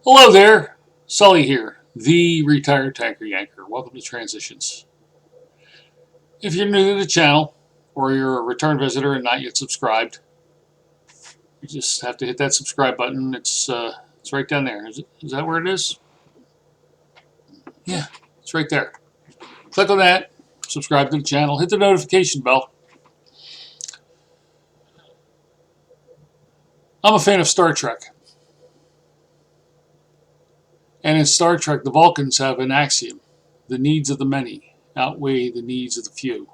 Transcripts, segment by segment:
Hello there, Sully here, the retired tanker yanker. Welcome to Transitions. If you're new to the channel or you're a return visitor and not yet subscribed, you just have to hit that subscribe button. It's right down there. Is that where it is? Yeah, it's right there. Click on that, subscribe to the channel, hit the notification bell. I'm a fan of Star Trek. And in Star Trek, the Vulcans have an axiom: the needs of the many outweigh the needs of the few.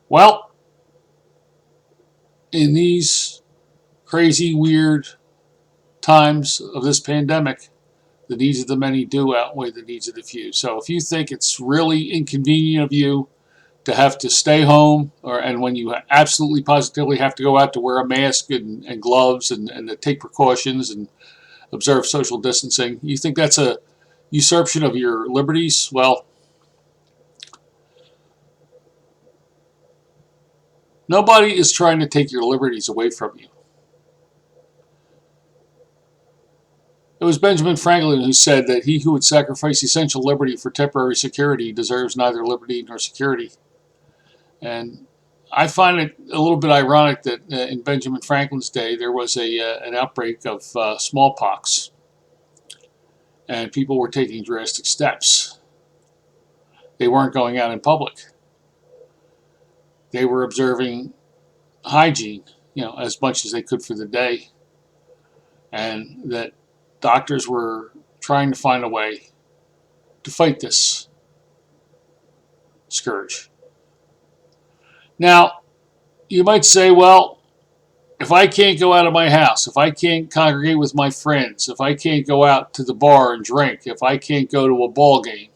Well, in these crazy, weird times of this pandemic, the needs of the many do outweigh the needs of the few. So if you think it's really inconvenient of you to have to stay home, and when you absolutely positively have to go out, to wear a mask and gloves and to take precautions and observe social distancing, you think that's a usurpation of your liberties? Well, nobody is trying to take your liberties away from you. It was Benjamin Franklin who said that he who would sacrifice essential liberty for temporary security deserves neither liberty nor security. And I find it a little bit ironic that in Benjamin Franklin's day there was an outbreak of smallpox, and people were taking drastic steps. They weren't going out in public. They were observing hygiene, as much as they could for the day, and that doctors were trying to find a way to fight this scourge. Now, you might say, well, if I can't go out of my house, if I can't congregate with my friends, if I can't go out to the bar and drink, if I can't go to a ball game,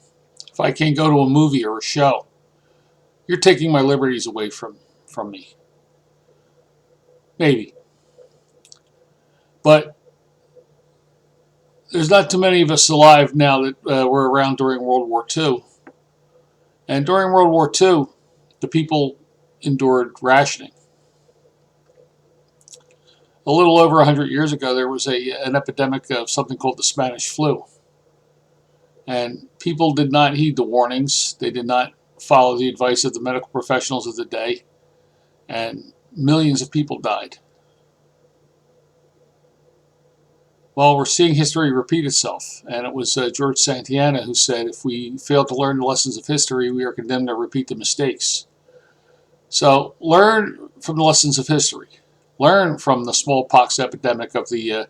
if I can't go to a movie or a show, you're taking my liberties away from me. Maybe. But there's not too many of us alive now that were around during World War II. And during World War II, the people endured rationing. A little over 100 years ago, there was an epidemic of something called the Spanish flu. And people did not heed the warnings. They did not follow the advice of the medical professionals of the day. And millions of people died. Well, we're seeing history repeat itself. And it was George Santayana who said, if we fail to learn the lessons of history, we are condemned to repeat the mistakes. So learn from the lessons of history. Learn from the smallpox epidemic of the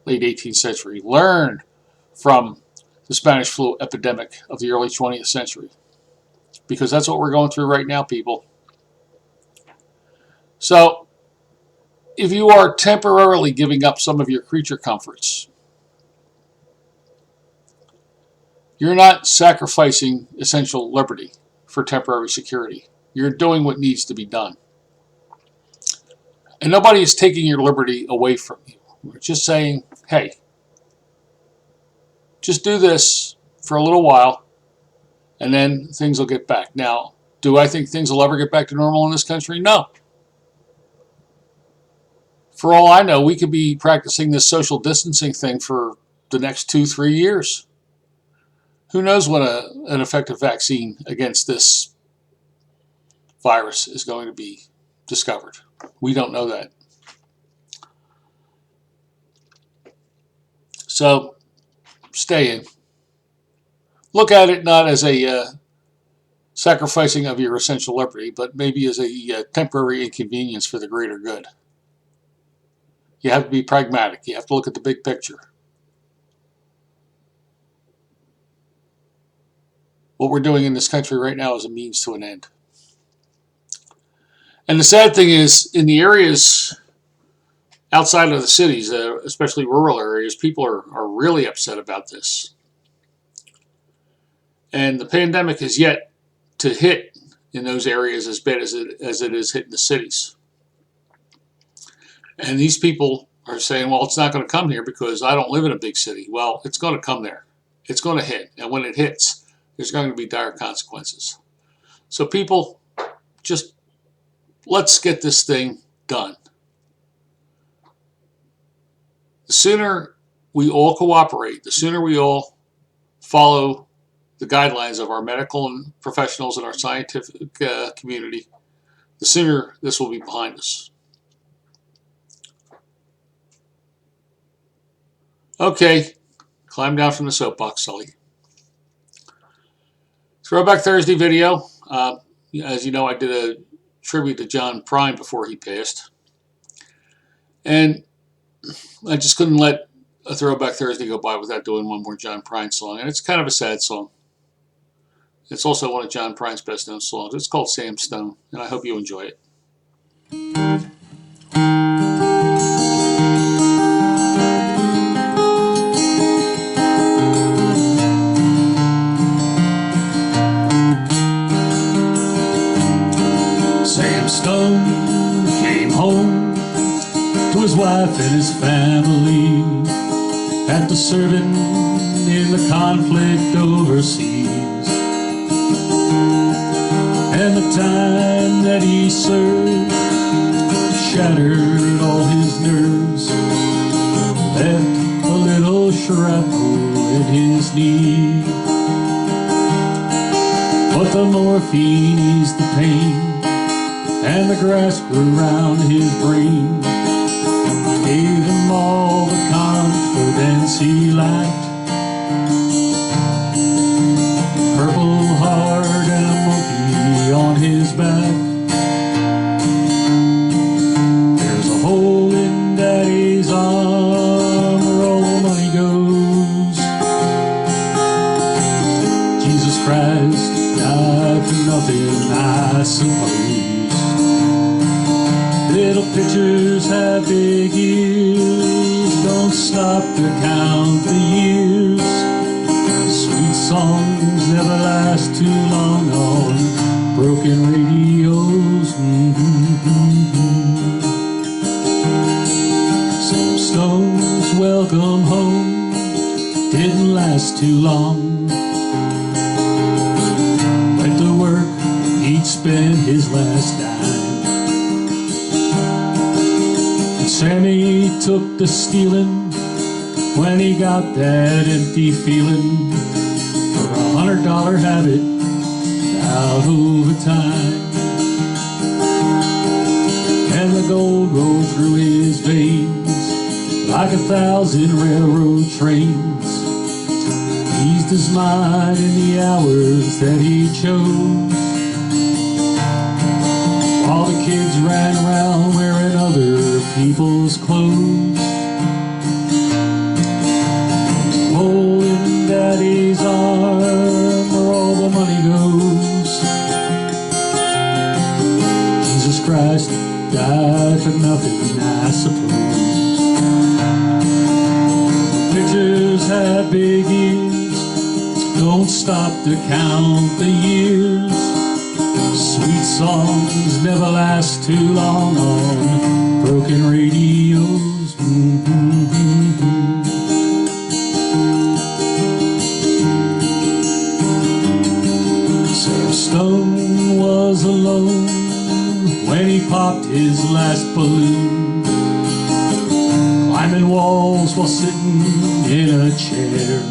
late 18th century. Learn from the Spanish flu epidemic of the early 20th century. Because that's what we're going through right now, people. So, if you are temporarily giving up some of your creature comforts, you're not sacrificing essential liberty for temporary security. You're doing what needs to be done. And nobody is taking your liberty away from you. We're just saying, hey, just do this for a little while, and then things will get back. Now, do I think things will ever get back to normal in this country? No. For all I know, we could be practicing this social distancing thing for the next 2-3 years. Who knows when an effective vaccine against this virus is going to be discovered? We don't know that. So, stay in. Look at it not as a sacrificing of your essential liberty, but maybe as a temporary inconvenience for the greater good. You have to be pragmatic. You have to look at the big picture. What we're doing in this country right now is a means to an end. And the sad thing is, in the areas outside of the cities, especially rural areas, people are really upset about this. And the pandemic is yet to hit in those areas as bad as it is hitting the cities. And these people are saying, well, it's not going to come here because I don't live in a big city. Well, it's going to come there. It's going to hit. And when it hits, there's going to be dire consequences. So people, just let's get this thing done. The sooner we all cooperate, the sooner we all follow the guidelines of our medical and professionals and our scientific community, the sooner this will be behind us. Okay, climb down from the soapbox, Sully. Throwback Thursday video. As you know, I did a tribute to John Prine before he passed. And I just couldn't let a Throwback Thursday go by without doing one more John Prine song. And it's kind of a sad song. It's also one of John Prine's best known songs. It's called Sam Stone, and I hope you enjoy it. Sam Stone came home to his wife and his family after serving in the conflict overseas. And the time that he served shattered all his nerves, left a little shrapnel in his knee. But the morphine eased the pain, and the grass grew around his brain, gave him all the confidence he lacked. Purple heart and a monkey on his back. There's a hole in Daddy's arm where all the money goes. Jesus Christ died for nothing, I suppose. Little pictures have big ears, don't stop to count the years. Sweet songs never last too long on broken radios. Sam Stone's welcome home didn't last too long. Went to work, he'd spend his last dime. Sammy took to stealing when he got that empty feeling for $100 habit out over time. And the gold rolled through his veins like 1,000 railroad trains, eased his mind in the hours that he chose, while the kids ran around wearing other people's clothes. There's a hole in Daddy's arm where all the money goes. Jesus Christ died for nothing, I suppose. Pictures have big ears, don't stop to count the years. Sweet songs never last too long on broken radios. Sam Stone was alone when he popped his last balloon, climbing walls while sitting in a chair.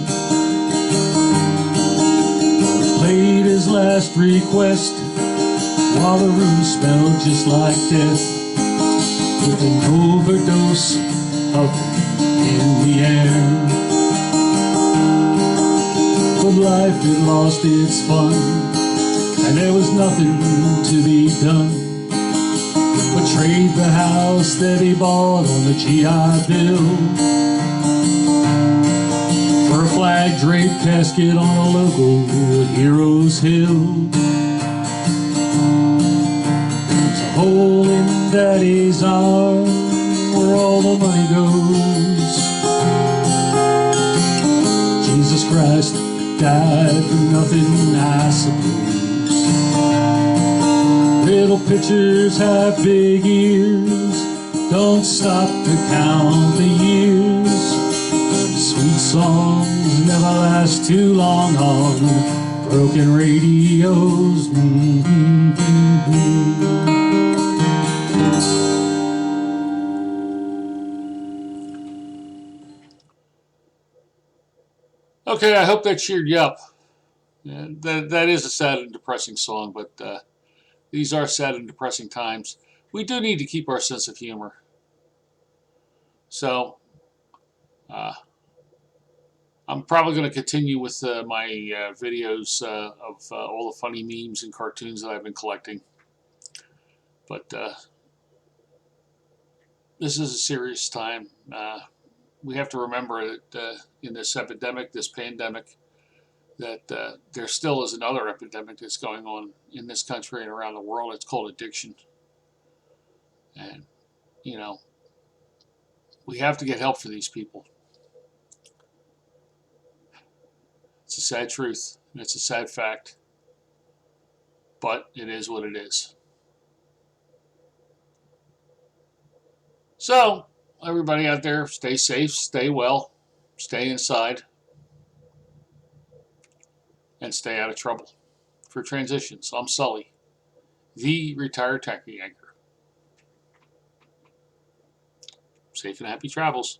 Played his last request while the room smelled just like death, with an overdose of in the air. But life had lost its fun, and there was nothing to be done but trade the house that he bought on the GI Bill for a flag draped casket on a local Heroes Hill. Hole in Daddy's arm where all the money goes. Jesus Christ died for nothing, I suppose. Little pictures have big ears, don't stop to count the years. Sweet songs never last too long on broken radios. Okay, I hope that cheered you up. Yeah, that is a sad and depressing song, but these are sad and depressing times. We do need to keep our sense of humor. So uh, I'm probably going to continue with my videos of all the funny memes and cartoons that I've been collecting. But this is a serious time. We have to remember that in this epidemic, this pandemic, that there still is another epidemic that's going on in this country and around the world. It's called addiction. And, you know, we have to get help for these people. It's a sad truth. And it's a sad fact. But it is what it is. So, everybody out there, stay safe, stay well, stay inside, and stay out of trouble. For Transitions, I'm Sully, the retired taxi anchor. Safe and happy travels.